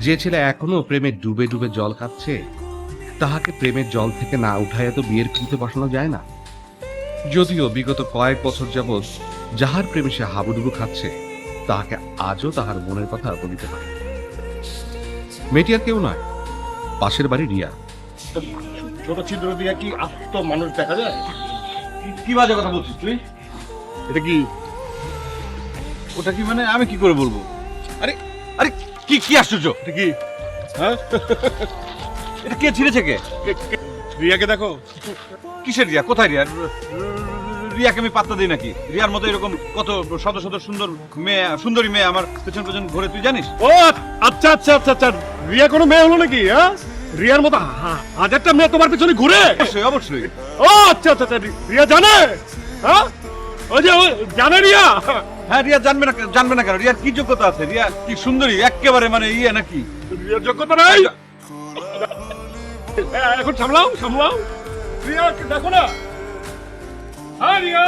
যে ছেলে এখনো প্রেমে ডুবে ডুবে জল খাচ্ছে, তাহাকে প্রেমের জল থেকে না উঠাইয়া তো বিয়ের পিঁড়িতে বসানো যায় না। যদিও বিগত কয়েক বছর যাবৎ যাহার প্রেমে সে হাবুডুবু খাচ্ছে, তাহাকে আজও তাহার মনের কথা বলিতে পারে। মেয়েটি আর কেউ নয়, পাশের বাড়ি রিয়া। ছোট ছিদ্র দিয়ে কি আস্ত মানুষ দেখা যায়? কি বাজে কথা বলছিস তুই? এটা কি? ওটা কি মানে আমি কি করে বলবো? আরে আরে কি কি আশ্চর্য! এটা কি? হ্যাঁ, এটা কে ছিঁড়েছে কে? রিয়াকে দেখো। কিসের রিয়া? কোথায় রিয়া? রিয়াকে আমি পাত্তা দিই নাকি? রিয়ার মতো এরকম কত শত শত সুন্দরী মেয়ে আমার পেছন পেছন ঘুরে, তুই জানিস? ও আচ্ছা আচ্ছা আচ্ছা আচ্ছা, রিয়া কোনো মেয়ে হলো নাকি? হ্যাঁ, রিয়ার মতো হাজারটা মেয়ে তোমার পেছনে ঘুরে? অবশ্যই অবশ্যই। ও আচ্ছা আচ্ছা আচ্ছা, রিয়া জানে? হ্যাঁ, ওই যে জানে রিয়া? হ্যাঁ, রিয়া জানবে না কেন? রিয়ার কি যোগ্যতা আছে? রিয়া কি সুন্দরী একেবারে, মানে ইয়ে নাকি? রিয়ার যোগ্যতা নাই? এখন সামলাও সামলাও, রিয়া দেখো না। হ্যাঁ রিয়া।